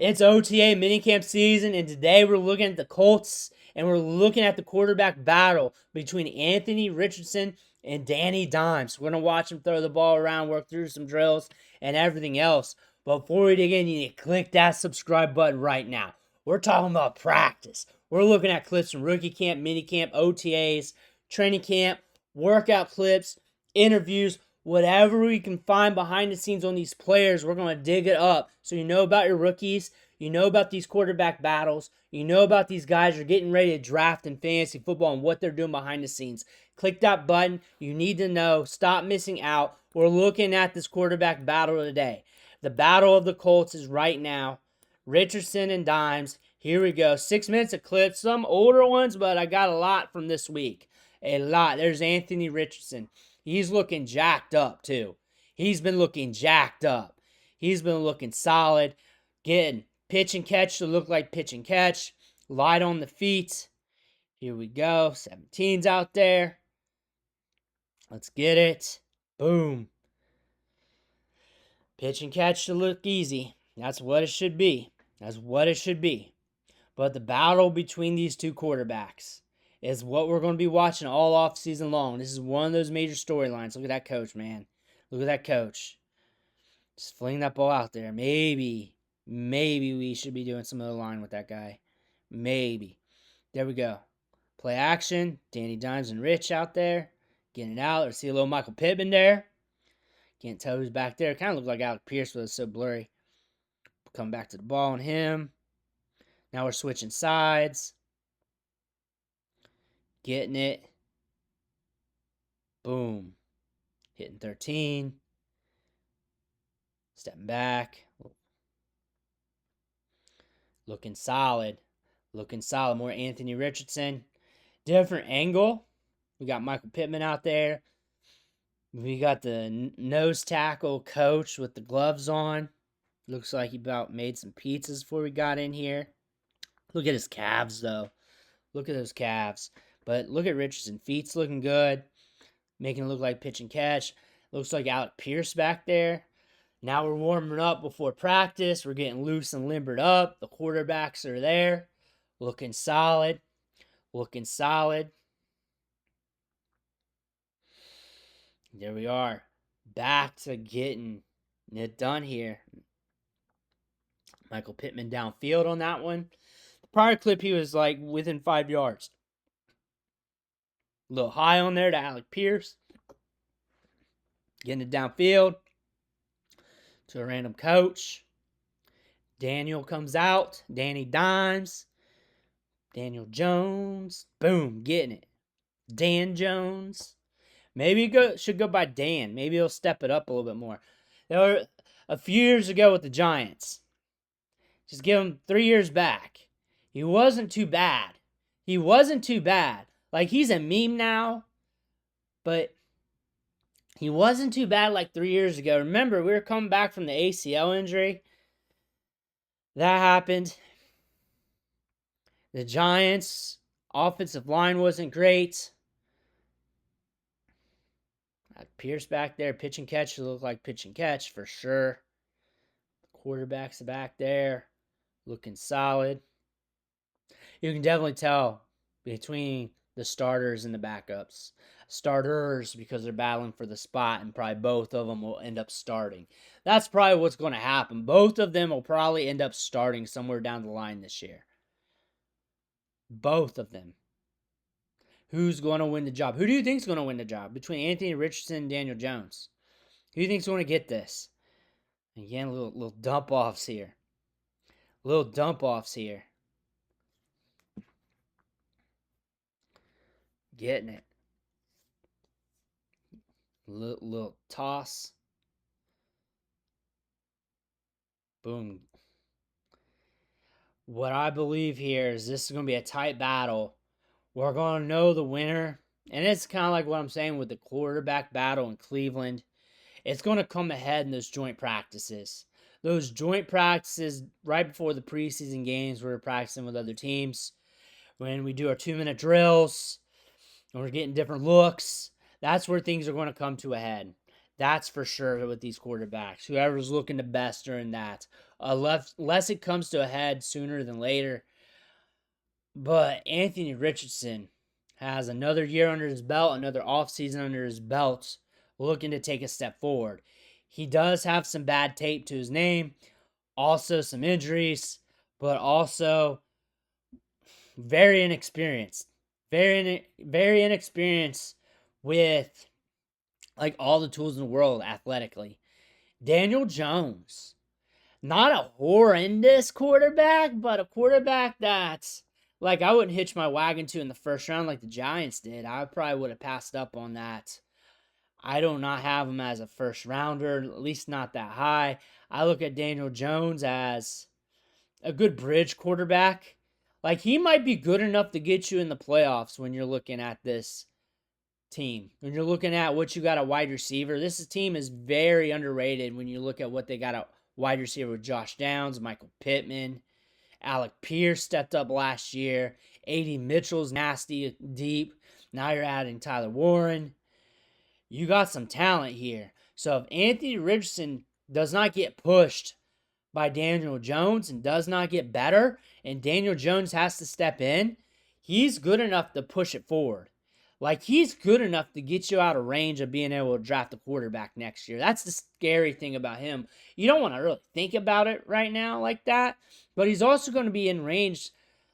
It's OTA Minicamp season, and today we're looking at the Colts, and we're looking at the quarterback battle between Anthony Richardson and Danny Dimes. We're going to watch him throw the ball around, work through some drills, and everything else. But before we dig in, you need to click that subscribe button right now. We're talking about practice. We're looking at clips from rookie camp, minicamp, OTAs, training camp, workout clips, interviews, whatever we can find behind the scenes on these players, we're going to dig it up. So you know about your rookies, you know about these quarterback battles, you know about these guys you're getting ready to draft in fantasy football and what they're doing behind the scenes. Click that button. You need to know. Stop missing out. We're looking at this quarterback battle today. The battle of the Colts is right now. Richardson and Dimes. Here we go. 6 minutes of clips. Some older ones, but I got a lot from this week. A lot. There's Anthony Richardson. He's looking jacked up, too. He's been looking jacked up. He's been looking solid. Getting pitch and catch to look like pitch and catch. Light on the feet. Here we go. 17's out there. Let's get it. Boom. Pitch and catch to look easy. That's what it should be. That's what it should be. But the battle between these two quarterbacks is what we're going to be watching all off season long. This is one of those major storylines. Look at that coach, man. Look at that coach. Just fling that ball out there. Maybe we should be doing some other line with that guy. Maybe. There we go. Play action. Danny Dimes and Rich out there. Getting it out. Let's see a little Michael Pittman there. Can't tell who's back there. Kind of looked like Alec Pierce, but it's so blurry. Coming back to the ball on him. Now we're switching sides. Getting it. Boom. Hitting 13. Stepping back. Looking solid. Looking solid. More Anthony Richardson. Different angle. We got Michael Pittman out there. We got the nose tackle coach with the gloves on. Looks like he about made some pizzas before we got in here. Look at his calves, though. Look at those calves. But look at Richardson. Feet's looking good. Making it look like pitch and catch. Looks like Alec Pierce back there. Now we're warming up before practice. We're getting loose and limbered up. The quarterbacks are there. Looking solid. Looking solid. There we are. Back to getting it done here. Michael Pittman downfield on that one. The prior clip, he was like within 5 yards. A little high on there to Alec Pierce. Getting it downfield to a random coach. Daniel comes out. Danny Dimes. Daniel Jones. Boom. Getting it. Dan Jones. Maybe it should go by Dan. Maybe he'll step it up a little bit more. There were a few years ago with the Giants. Just give him 3 years back. He wasn't too bad. He wasn't too bad. Like, he's a meme now. But he wasn't too bad like 3 years ago. Remember, we were coming back from the ACL injury. That happened. The Giants' offensive line wasn't great. Pierce back there, pitch and catch to look like pitch and catch for sure. Quarterback's back there, looking solid. You can definitely tell between the starters and the backups. Starters because they're battling for the spot, and probably both of them will end up starting. That's probably what's going to happen. Both of them will probably end up starting somewhere down the line this year. Both of them. Who's going to win the job? Who do you think is going to win the job between Anthony Richardson and Daniel Jones? Who do you think is going to get this? Again, little dump offs here. Little dump offs here. Getting it. Little toss. Boom. What I believe here is this is going to be a tight battle. We're going to know the winner. And it's kind of like what I'm saying with the quarterback battle in Cleveland. It's going to come ahead in those joint practices. Those joint practices right before the preseason games, we're practicing with other teams. When we do our 2-minute drills, and we're getting different looks, that's where things are going to come to a head. That's for sure with these quarterbacks. Whoever's looking the best during that. unless it comes to a head sooner than later. But Anthony Richardson has another year under his belt, another offseason under his belt, looking to take a step forward. He does have some bad tape to his name, also some injuries, but also very inexperienced. Very inexperienced with like all the tools in the world athletically. Daniel Jones, not a horrendous quarterback, but a quarterback that's like I wouldn't hitch my wagon to in the first round like the Giants did. I probably would have passed up on that. I do not have him as a first rounder, at least not that high. I look at Daniel Jones as a good bridge quarterback. Like he might be good enough to get you in the playoffs when you're looking at this team. When you're looking at what you got a wide receiver, this team is very underrated when you look at what they got a wide receiver with Josh Downs, Michael Pittman, Alec Pierce stepped up last year, A.D. Mitchell's nasty deep. Now you're adding Tyler Warren. You got some talent here. So if Anthony Richardson does not get pushed by Daniel Jones and does not get better, and Daniel Jones has to step in, he's good enough to push it forward. Like, he's good enough to get you out of range of being able to draft a quarterback next year. That's the scary thing about him. You don't want to really think about it right now like that, but he's also going to be in range.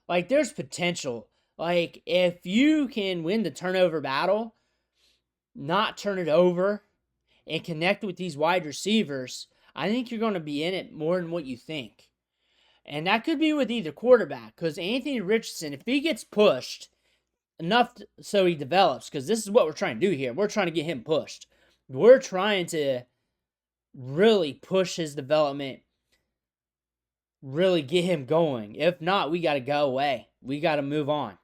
Like, there's potential. Like, if you can win the turnover battle, not turn it over, and connect with these wide receivers, I think you're going to be in it more than what you think. And that could be with either quarterback, because Anthony Richardson, if he gets pushed enough so he develops, because this is what we're trying to do here. We're trying to get him pushed. We're trying to really push his development, really get him going. If not, we got to go away. We got to move on.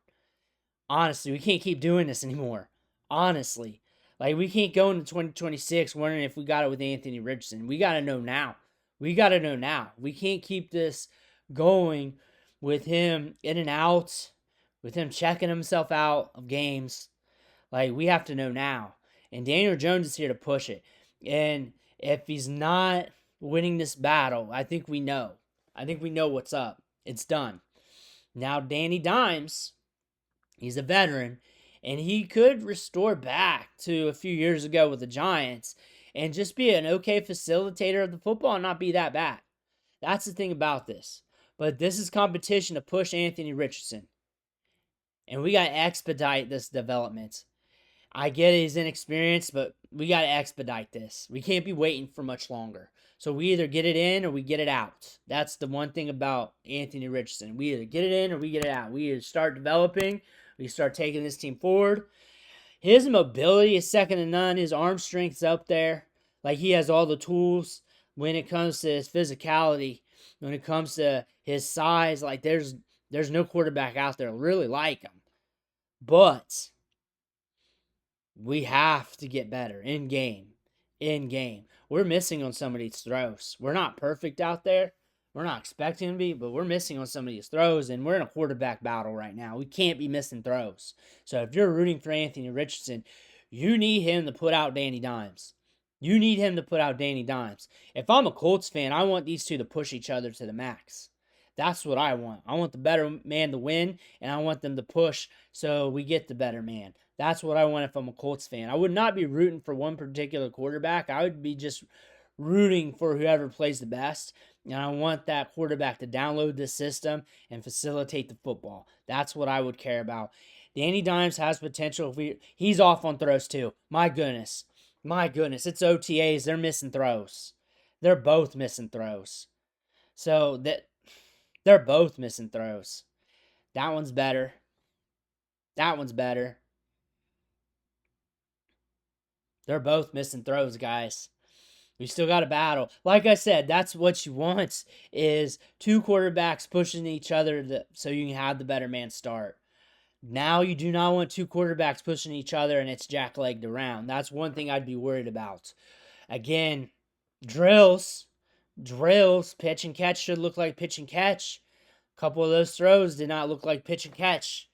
Honestly, we can't keep doing this anymore. Honestly. Like, we can't go into 2026 wondering if we got it with Anthony Richardson. We got to know now. We got to know now. We can't keep this going with him in and out, with him checking himself out of games. Like, we have to know now. And Daniel Jones is here to push it. And if he's not winning this battle, I think we know. I think we know what's up. It's done. Now, Danny Dimes, he's a veteran, and he could restore back to a few years ago with the Giants and just be an okay facilitator of the football and not be that bad. That's the thing about this. But this is competition to push Anthony Richardson. And we got to expedite this development. I get he's inexperienced, but we got to expedite this. We can't be waiting for much longer. So we either get it in or we get it out. That's the one thing about Anthony Richardson. We either get it in or we get it out. We either start developing, we start taking this team forward. His mobility is second to none. His arm strength's up there. Like, he has all the tools when it comes to his physicality, when it comes to his size. Like, there's no quarterback out there really like him. But we have to get better in game. In game. We're missing on some of these throws. We're not perfect out there. We're not expecting to be, but we're missing on some of these throws, and we're in a quarterback battle right now. We can't be missing throws. So if you're rooting for Anthony Richardson, you need him to put out Danny Dimes. You need him to put out Danny Dimes. If I'm a Colts fan, I want these two to push each other to the max. That's what I want. I want the better man to win, and I want them to push so we get the better man. That's what I want if I'm a Colts fan. I would not be rooting for one particular quarterback. I would be just rooting for whoever plays the best. And I want that quarterback to download this system and facilitate the football. That's what I would care about. Danny Dimes has potential. He's off on throws too. My goodness. It's OTAs. They're missing throws. They're both missing throws. So they're both missing throws. That one's better. They're both missing throws, guys. We still got a battle. Like I said, that's what you want, is two quarterbacks pushing each other so you can have the better man start. Now you do not want two quarterbacks pushing each other and it's jack-legged around. That's one thing I'd be worried about. Again, drills, pitch and catch should look like pitch and catch. A couple of those throws did not look like pitch and catch.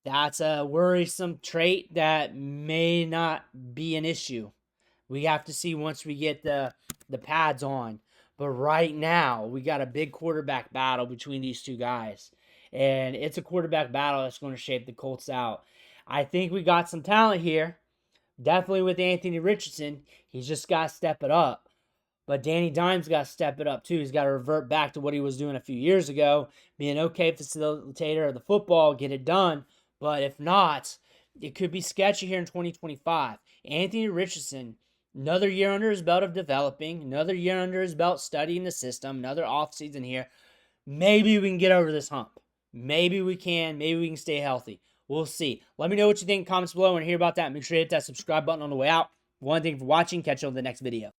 That's a worrisome trait that may not be an issue. We have to see once we get the pads on. But right now, we got a big quarterback battle between these two guys. And it's a quarterback battle that's going to shape the Colts out. I think we got some talent here. Definitely with Anthony Richardson. He's just got to step it up. But Danny Dimes got to step it up too. He's got to revert back to what he was doing a few years ago, be an okay facilitator of the football, get it done. But if not, it could be sketchy here in 2025. Anthony Richardson, another year under his belt of developing, another year under his belt studying the system, another offseason here. Maybe we can get over this hump. Maybe we can. Maybe we can stay healthy. We'll see. Let me know what you think in the comments below and hear about that. Make sure to hit that subscribe button on the way out. One thing for watching. Catch you on the next video.